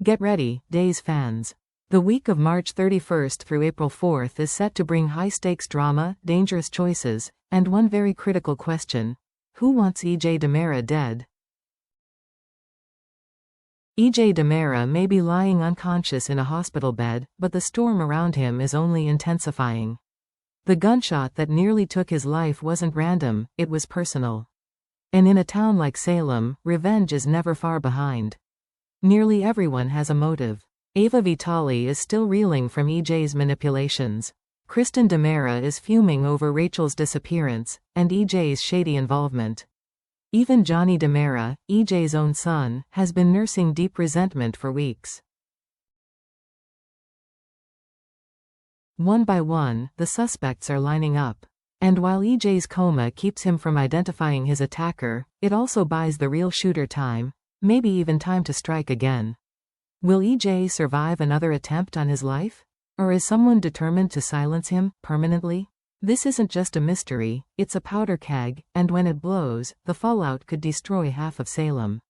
Get ready, Days fans. The week of March 31st through April 4th is set to bring high-stakes drama, dangerous choices, and one very critical question. Who wants E.J. DiMera dead? E.J. DiMera may be lying unconscious in a hospital bed, but the storm around him is only intensifying. The gunshot that nearly took his life wasn't random, it was personal. And in a town like Salem, revenge is never far behind. Nearly everyone has a motive. Ava Vitale is still reeling from E.J.'s manipulations. Kristen DiMera is fuming over Rachel's disappearance, and E.J.'s shady involvement. Even Johnny DiMera, E.J.'s own son, has been nursing deep resentment for weeks. One by one, the suspects are lining up. And while E.J.'s coma keeps him from identifying his attacker, it also buys the real shooter time, maybe even time to strike again. Will E.J. survive another attempt on his life? Or is someone determined to silence him, permanently? This isn't just a mystery, it's a powder keg, and when it blows, the fallout could destroy half of Salem.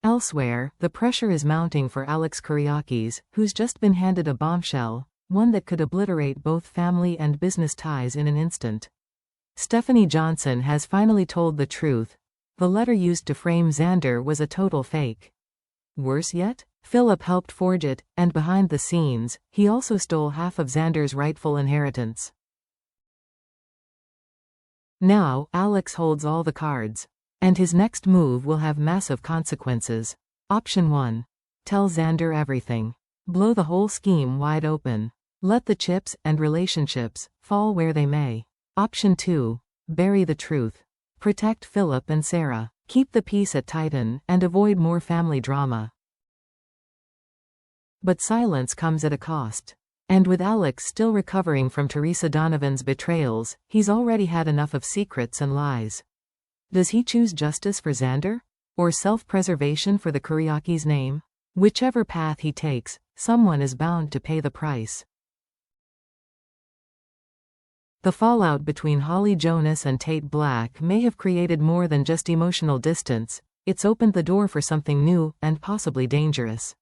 Elsewhere, the pressure is mounting for Alex Kyriakis, who's just been handed a bombshell, one that could obliterate both family and business ties in an instant. Stephanie Johnson has finally told the truth. The letter used to frame Xander was a total fake. Worse yet, Philip helped forge it, and behind the scenes, he also stole half of Xander's rightful inheritance. Now, Alex holds all the cards. And his next move will have massive consequences. Option 1. Tell Xander everything. Blow the whole scheme wide open. Let the chips and relationships fall where they may. Option 2. Bury the truth. Protect Philip and Sarah. Keep the peace at Titan, and avoid more family drama. But silence comes at a cost. And with Alex still recovering from Teresa Donovan's betrayals, he's already had enough of secrets and lies. Does he choose justice for Xander? Or self-preservation for the Kyriakis name? Whichever path he takes, someone is bound to pay the price. The fallout between Holly Jonas and Tate Black may have created more than just emotional distance, it's opened the door for something new, and possibly dangerous.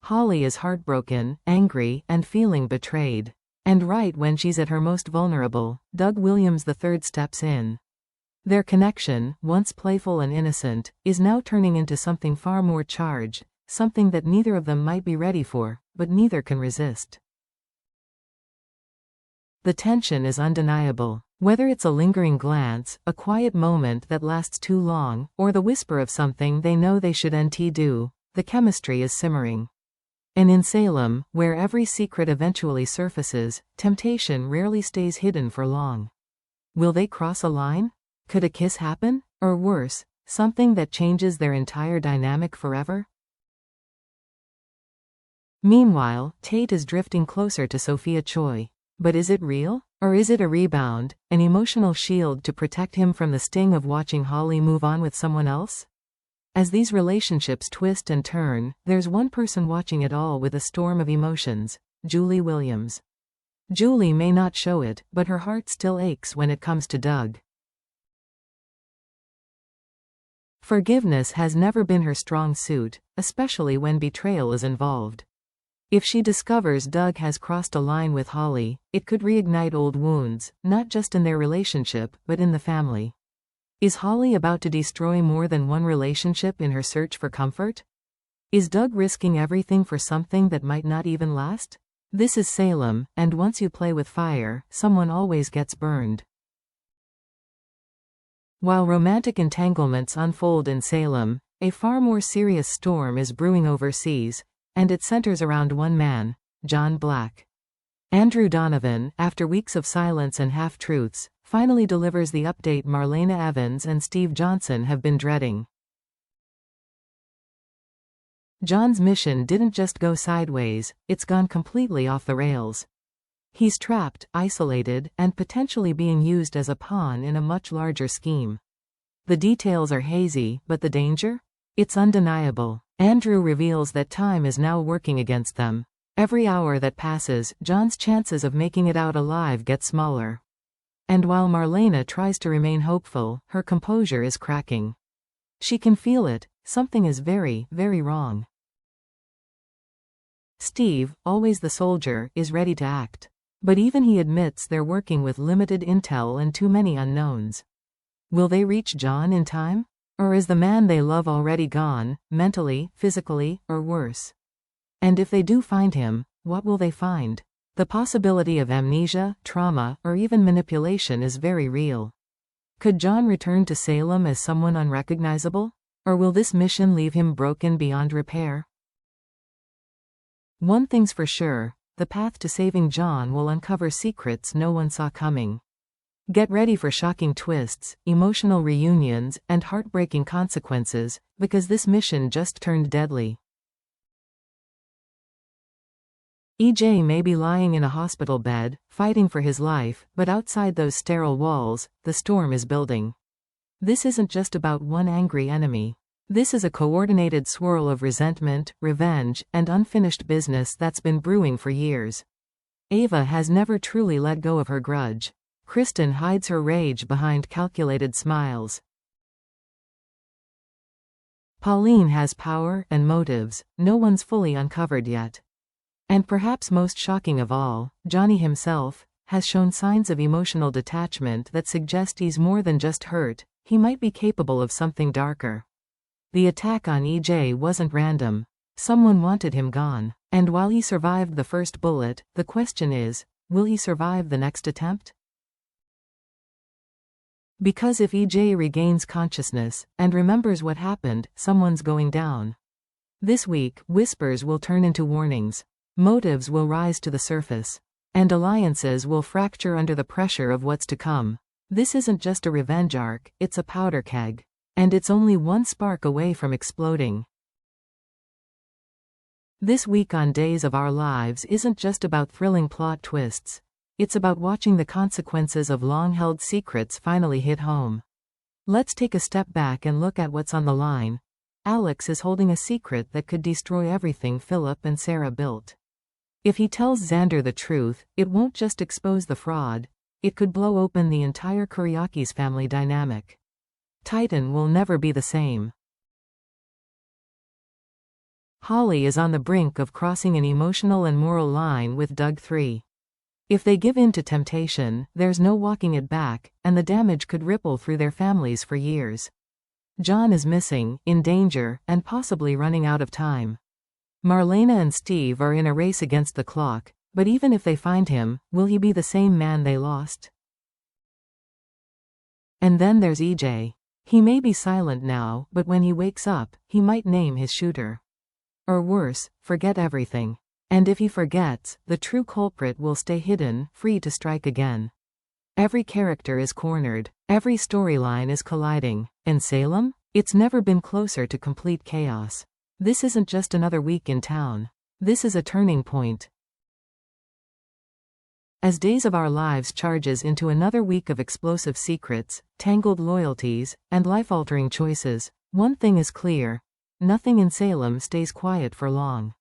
Holly is heartbroken, angry, and feeling betrayed. And right when she's at her most vulnerable, Doug Williams III steps in. Their connection, once playful and innocent, is now turning into something far more charged, something that neither of them might be ready for, but neither can resist. The tension is undeniable. Whether it's a lingering glance, a quiet moment that lasts too long, or the whisper of something they know they should do, the chemistry is simmering. And in Salem, where every secret eventually surfaces, temptation rarely stays hidden for long. Will they cross a line? Could a kiss happen? Or worse, something that changes their entire dynamic forever? Meanwhile, Tate is drifting closer to Sophia Choi. But is it real? Or is it a rebound, an emotional shield to protect him from the sting of watching Holly move on with someone else? As these relationships twist and turn, there's one person watching it all with a storm of emotions: Julie Williams. Julie may not show it, but her heart still aches when it comes to Doug. Forgiveness has never been her strong suit, especially when betrayal is involved. If she discovers Doug has crossed a line with Holly, it could reignite old wounds, not just in their relationship, but in the family. Is Holly about to destroy more than one relationship in her search for comfort? Is Doug risking everything for something that might not even last? This is Salem, and once you play with fire, someone always gets burned. While romantic entanglements unfold in Salem, a far more serious storm is brewing overseas, and it centers around one man, John Black. Andrew Donovan, after weeks of silence and half-truths, finally delivers the update Marlena Evans and Steve Johnson have been dreading. John's mission didn't just go sideways, it's gone completely off the rails. He's trapped, isolated, and potentially being used as a pawn in a much larger scheme. The details are hazy, but the danger? It's undeniable. Andrew reveals that time is now working against them. Every hour that passes, John's chances of making it out alive get smaller. And while Marlena tries to remain hopeful, her composure is cracking. She can feel it, something is very, very wrong. Steve, always the soldier, is ready to act. But even he admits they're working with limited intel and too many unknowns. Will they reach John in time? Or is the man they love already gone, mentally, physically, or worse? And if they do find him, what will they find? The possibility of amnesia, trauma, or even manipulation is very real. Could John return to Salem as someone unrecognizable? Or will this mission leave him broken beyond repair? One thing's for sure, the path to saving John will uncover secrets no one saw coming. Get ready for shocking twists, emotional reunions, and heartbreaking consequences, because this mission just turned deadly. EJ may be lying in a hospital bed, fighting for his life, but outside those sterile walls, the storm is building. This isn't just about one angry enemy. This is a coordinated swirl of resentment, revenge, and unfinished business that's been brewing for years. Ava has never truly let go of her grudge. Kristen hides her rage behind calculated smiles. Pauline has power and motives no one's fully uncovered yet. And perhaps most shocking of all, Johnny himself has shown signs of emotional detachment that suggest he's more than just hurt, he might be capable of something darker. The attack on EJ wasn't random. Someone wanted him gone. And while he survived the first bullet, the question is, will he survive the next attempt? Because if EJ regains consciousness and remembers what happened, someone's going down. This week, whispers will turn into warnings. Motives will rise to the surface. And alliances will fracture under the pressure of what's to come. This isn't just a revenge arc, it's a powder keg. And it's only one spark away from exploding. This week on Days of Our Lives isn't just about thrilling plot twists. It's about watching the consequences of long-held secrets finally hit home. Let's take a step back and look at what's on the line. Alex is holding a secret that could destroy everything Philip and Sarah built. If he tells Xander the truth, it won't just expose the fraud, it could blow open the entire Kuriakis family dynamic. Titan will never be the same. Holly is on the brink of crossing an emotional and moral line with Doug 3. If they give in to temptation, there's no walking it back, and the damage could ripple through their families for years. John is missing, in danger, and possibly running out of time. Marlena and Steve are in a race against the clock, but even if they find him, will he be the same man they lost? And then there's EJ. He may be silent now, but when he wakes up, he might name his shooter. Or worse, forget everything. And if he forgets, the true culprit will stay hidden, free to strike again. Every character is cornered. Every storyline is colliding. And Salem? It's never been closer to complete chaos. This isn't just another week in town. This is a turning point. As Days of Our Lives charges into another week of explosive secrets, tangled loyalties, and life-altering choices, one thing is clear. Nothing in Salem stays quiet for long.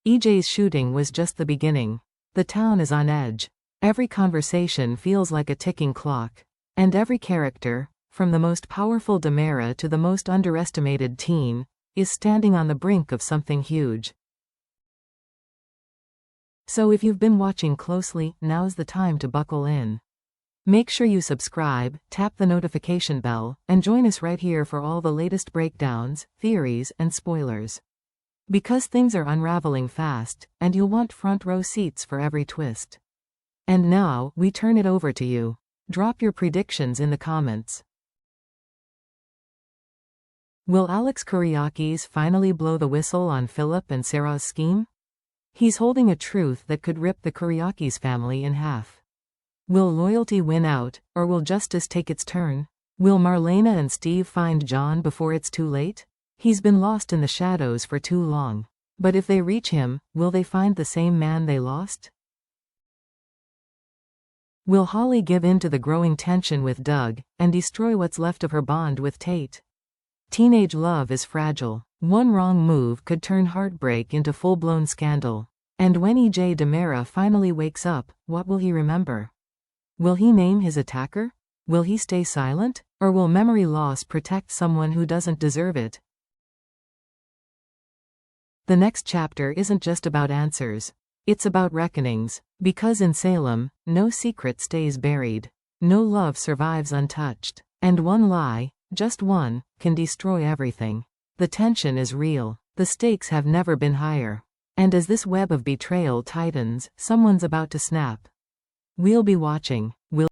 EJ's shooting was just the beginning. The town is on edge. Every conversation feels like a ticking clock. And every character, from the most powerful Demera to the most underestimated teen, is standing on the brink of something huge. So if you've been watching closely, now's the time to buckle in. Make sure you subscribe, tap the notification bell, and join us right here for all the latest breakdowns, theories, and spoilers. Because things are unraveling fast, and you'll want front row seats for every twist. And now, we turn it over to you. Drop your predictions in the comments. Will Alex Kuriakis finally blow the whistle on Philip and Sarah's scheme? He's holding a truth that could rip the Kuriakis family in half. Will loyalty win out, or will justice take its turn? Will Marlena and Steve find John before it's too late? He's been lost in the shadows for too long. But if they reach him, will they find the same man they lost? Will Holly give in to the growing tension with Doug, and destroy what's left of her bond with Tate? Teenage love is fragile. One wrong move could turn heartbreak into full-blown scandal. And when EJ Demera finally wakes up, what will he remember? Will he name his attacker? Will he stay silent? Or will memory loss protect someone who doesn't deserve it? The next chapter isn't just about answers. It's about reckonings. Because in Salem, no secret stays buried. No love survives untouched. And one lie, just one, can destroy everything. The tension is real. The stakes have never been higher. And as this web of betrayal tightens, someone's about to snap. We'll be watching.